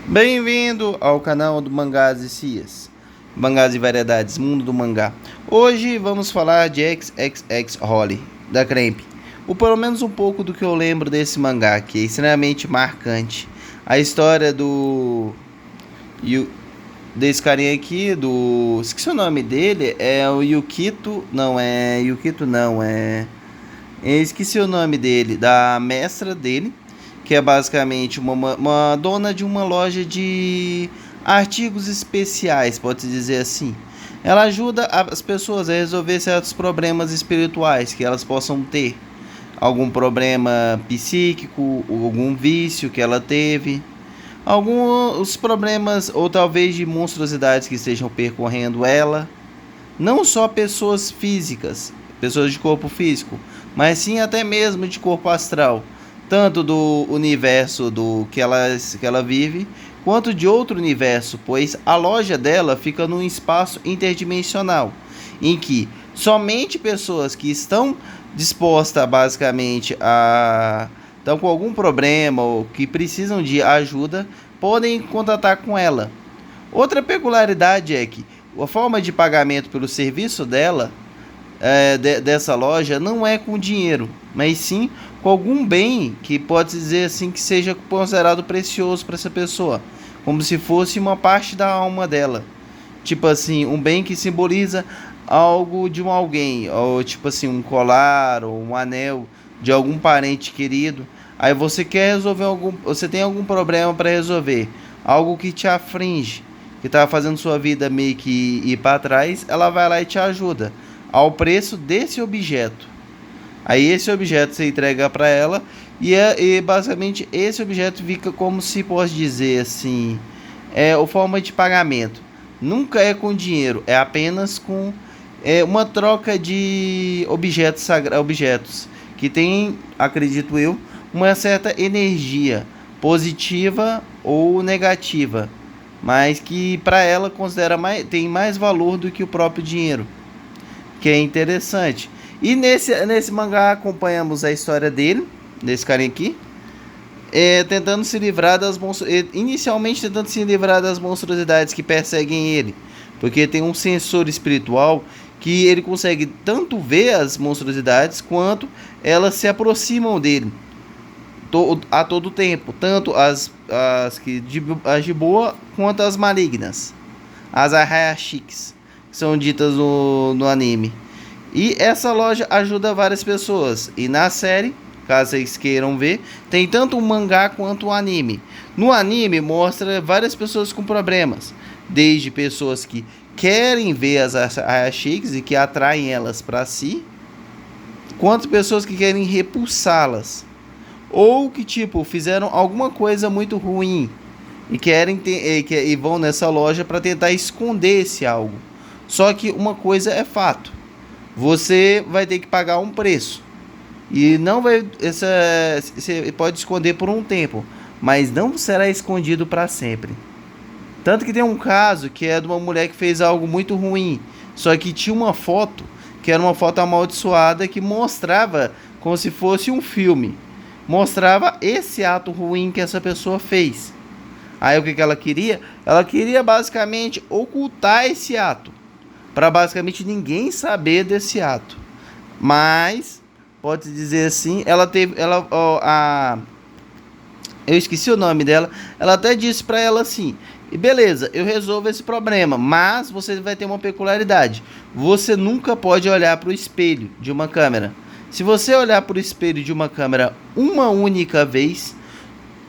Bem-vindo ao canal do Mangás e Cias, Mangás e Variedades, Mundo do Mangá. Hoje vamos falar de XXX Holly, da Cramp. Ou pelo menos um pouco do que eu lembro desse mangá, que é extremamente marcante. A história desse carinha aqui, esqueci o nome dele, é o Yukito... Eu esqueci o nome dele, da mestra dele, que é basicamente uma dona de uma loja de artigos especiais, pode-se dizer assim. Ela ajuda as pessoas a resolver certos problemas espirituais que elas possam ter. Algum problema psíquico, algum vício que ela teve, alguns problemas ou talvez de monstruosidades que estejam percorrendo ela. Não só pessoas físicas, pessoas de corpo físico, mas sim até mesmo de corpo astral, tanto do universo que ela vive, quanto de outro universo, pois a loja dela fica num espaço interdimensional, em que somente pessoas que estão dispostas basicamente estão com algum problema ou que precisam de ajuda, podem contatar com ela. Outra peculiaridade é que a forma de pagamento pelo serviço dela, dessa loja, não é com dinheiro, mas sim com algum bem que pode dizer assim que seja considerado precioso para essa pessoa, como se fosse uma parte da alma dela. Tipo assim, um bem que simboliza algo de alguém, ou tipo assim, um colar ou um anel de algum parente querido. Aí você quer resolver você tem algum problema para resolver, algo que te aflige, que está fazendo sua vida meio que ir para trás, ela vai lá e te ajuda ao preço desse objeto. Aí esse objeto você entrega para ela e basicamente esse objeto fica, como se pode dizer assim, é a forma de pagamento. Nunca é com dinheiro, é apenas com uma troca de objetos que tem, acredito eu, uma certa energia positiva ou negativa, mas que para ela tem mais valor do que o próprio dinheiro, que é interessante. E nesse mangá acompanhamos a história dele, desse carinha aqui, tentando se livrar inicialmente tentando se livrar das monstruosidades que perseguem ele, porque tem um sensor espiritual que ele consegue tanto ver as monstruosidades quanto elas se aproximam dele a todo tempo, tanto as de boa quanto as malignas, as Arayashiks, que são ditas no anime. E essa loja ajuda várias pessoas. E na série, caso vocês queiram ver, tem tanto o mangá quanto o anime. No anime mostra várias pessoas com problemas, desde pessoas que querem ver as Arayashiks e que atraem elas para si, quanto pessoas que querem repulsá-las, ou que tipo fizeram alguma coisa muito ruim e e vão nessa loja para tentar esconder esse algo. Só que uma coisa é fato: você vai ter que pagar um preço. E não vai. Você pode esconder por um tempo, mas não será escondido para sempre. Tanto que tem um caso que é de uma mulher que fez algo muito ruim. Só que tinha uma foto, que era uma foto amaldiçoada, que mostrava como se fosse um filme. Mostrava esse ato ruim que essa pessoa fez. Aí o que ela queria? Ela queria basicamente ocultar esse ato, para basicamente ninguém saber desse ato. Mas pode dizer assim, eu esqueci o nome dela. Ela até disse para ela assim: e beleza, eu resolvo esse problema, mas você vai ter uma peculiaridade: você nunca pode olhar para o espelho de uma câmera. Se você olhar para o espelho de uma câmera uma única vez,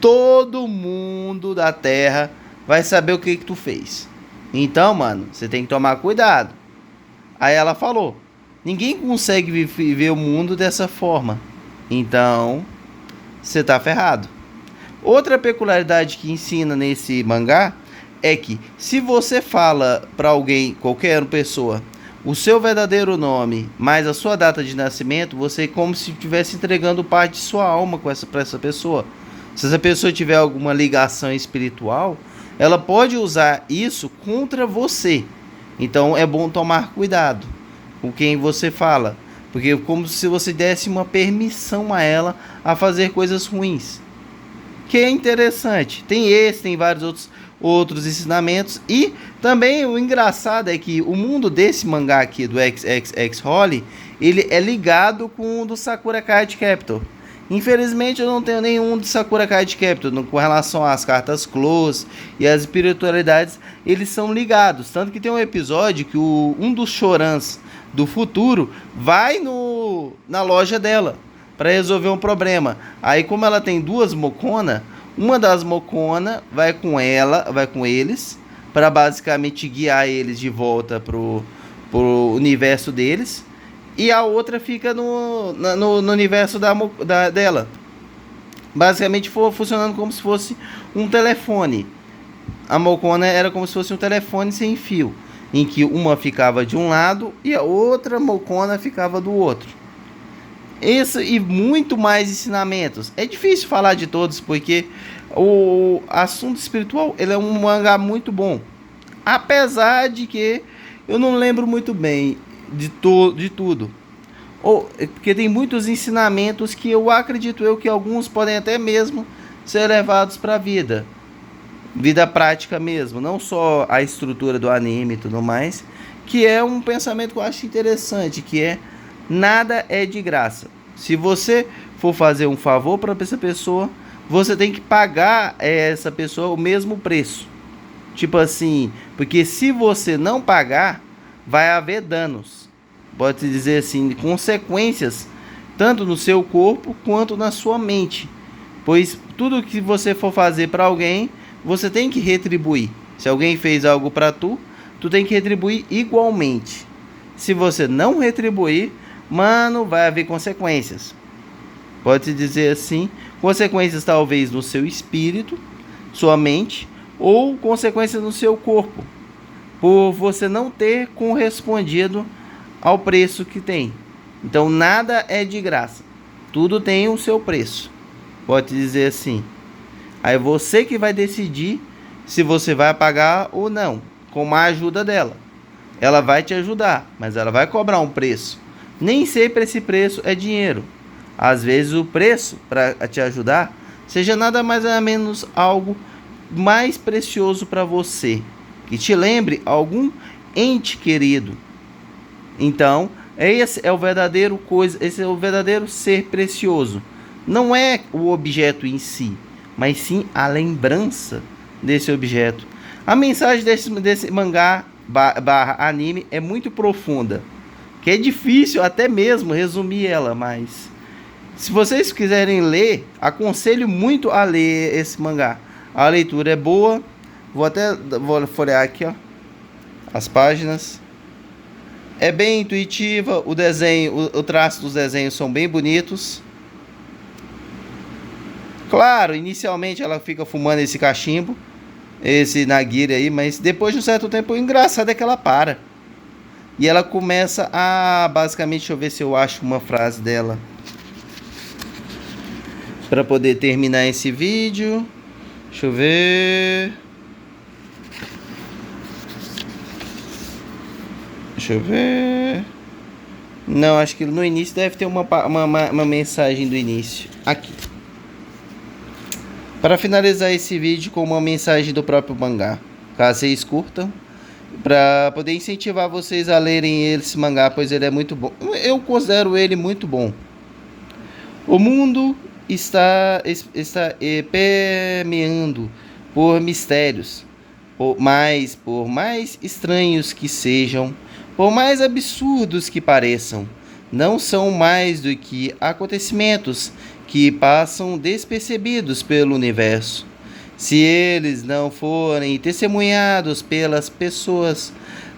todo mundo da Terra vai saber o que tu fez. Então, mano, você tem que tomar cuidado. Aí ela falou: ninguém consegue viver o mundo dessa forma. Então, você tá ferrado. Outra peculiaridade que ensina nesse mangá é que se você fala para alguém, qualquer pessoa, o seu verdadeiro nome, mais a sua data de nascimento, você é como se estivesse entregando parte de sua alma para essa pessoa. Se essa pessoa tiver alguma ligação espiritual, ela pode usar isso contra você. Então é bom tomar cuidado com quem você fala, porque é como se você desse uma permissão a ela a fazer coisas ruins. que é interessante. Tem esse, tem vários outros ensinamentos. E também o engraçado é que o mundo desse mangá aqui, do XXX Holly, ele é ligado com o do Sakura Card Captor. Infelizmente eu não tenho nenhum do Sakura Card Captor com relação às cartas close e as espiritualidades, eles são ligados. Tanto que tem um episódio que um dos Chorans do futuro vai na loja dela para resolver um problema. Aí como ela tem duas Mokona, uma das Mokona vai com eles para basicamente guiar eles de volta pro universo deles. E a outra fica no universo dela. Basicamente funcionando como se fosse um telefone. A Mokona era como se fosse um telefone sem fio, em que uma ficava de um lado e a outra Mokona ficava do outro. Isso e muito mais ensinamentos. É difícil falar de todos porque o assunto espiritual ele é um mangá muito bom. Apesar de que eu não lembro muito bem de tudo. Porque tem muitos ensinamentos que eu acredito que alguns podem até mesmo ser levados para a vida prática mesmo, não só a estrutura do anime e tudo mais, que é um pensamento que eu acho interessante, que é nada é de graça. Se você for fazer um favor para essa pessoa, você tem que pagar essa pessoa o mesmo preço. Tipo assim, porque se você não pagar, vai haver danos. Pode dizer assim, consequências tanto no seu corpo quanto na sua mente. Pois tudo que você for fazer para alguém, você tem que retribuir. Se alguém fez algo para tu tem que retribuir igualmente. Se você não retribuir, mano, vai haver consequências. Pode dizer assim, consequências talvez no seu espírito, sua mente, ou consequências no seu corpo, por você não ter correspondido ao preço que tem. Então nada é de graça, tudo tem o seu preço, pode dizer assim. Aí você que vai decidir se você vai pagar ou não, com a ajuda dela. Ela vai te ajudar, mas ela vai cobrar um preço. Nem sempre esse preço é dinheiro. Às vezes o preço para te ajudar seja nada mais ou menos algo mais precioso para você, que te lembre algum ente querido. Então, esse é o verdadeiro ser precioso. Não é o objeto em si, mas sim a lembrança desse objeto. A mensagem desse mangá barra anime é muito profunda, que é difícil até mesmo resumir ela, mas se vocês quiserem ler, aconselho muito a ler esse mangá. A leitura é boa. Vou folhear aqui, ó, as páginas. É bem intuitiva, o desenho, o traço dos desenhos são bem bonitos. Claro, inicialmente ela fica fumando esse cachimbo, esse narguilé aí, mas depois de um certo tempo, o engraçado é que ela para. E ela começa a, basicamente, deixa eu ver se eu acho uma frase dela para poder terminar esse vídeo. Deixa eu ver. Deixa eu ver. Não, acho que no início deve ter uma mensagem do início. Aqui. Para finalizar esse vídeo com uma mensagem do próprio mangá. Caso vocês curtam. Para poder incentivar vocês a lerem esse mangá, pois ele é muito bom. Eu considero ele muito bom. O mundo está permeando por mistérios. Por mais estranhos que sejam, por mais absurdos que pareçam, não são mais do que acontecimentos que passam despercebidos pelo universo. Se eles não forem testemunhados pelas pessoas,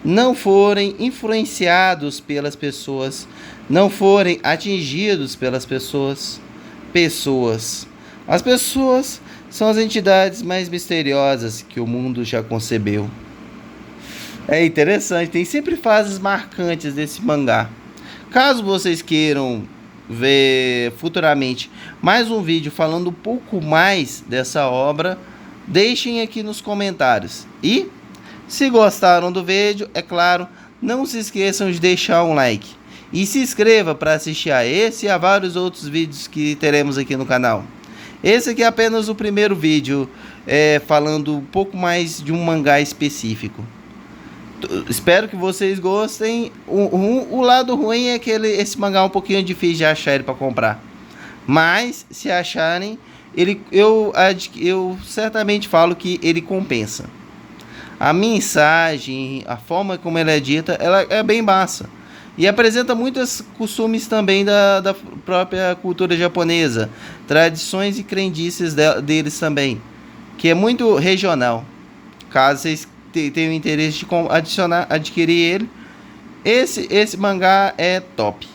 não forem influenciados pelas pessoas, não forem atingidos pelas pessoas. As pessoas são as entidades mais misteriosas que o mundo já concebeu. É interessante, tem sempre fases marcantes desse mangá. Caso vocês queiram ver futuramente mais um vídeo falando um pouco mais dessa obra, deixem aqui nos comentários. E se gostaram do vídeo, é claro, não se esqueçam de deixar um like. E se inscreva para assistir a esse e a vários outros vídeos que teremos aqui no canal. Esse aqui é apenas o primeiro vídeo, falando um pouco mais de um mangá específico. Espero que vocês gostem. O lado ruim é que esse mangá é um pouquinho difícil de achar ele para comprar. Mas, se acharem, eu certamente falo que ele compensa. A mensagem, a forma como ela é dita, ela é bem massa. E apresenta muitos costumes também da própria cultura japonesa. Tradições e crendices deles também. Que é muito regional. Caso vocês tenham interesse de adquirir ele, esse mangá é top.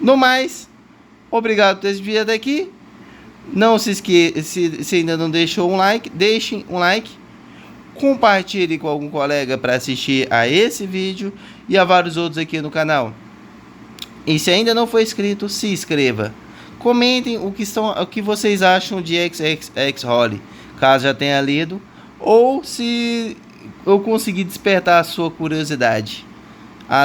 No mais, obrigado por ter vindo até aqui. Não se esqueça, se ainda não deixou um like, deixem um like. Compartilhe com algum colega para assistir a esse vídeo e a vários outros aqui no canal. E se ainda não for inscrito, se inscreva. Comentem o que vocês acham de XXX-Holly, caso já tenha lido, ou se eu conseguir despertar a sua curiosidade. A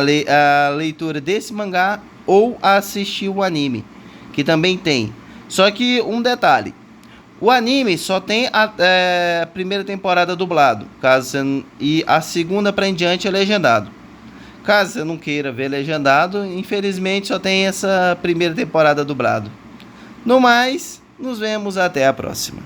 leitura desse mangá ou a assistir o anime, que também tem. Só que um detalhe. O anime só tem a primeira temporada dublado, e a segunda para em diante é legendado. Caso você não queira ver legendado, infelizmente só tem essa primeira temporada dublado. No mais, nos vemos até a próxima.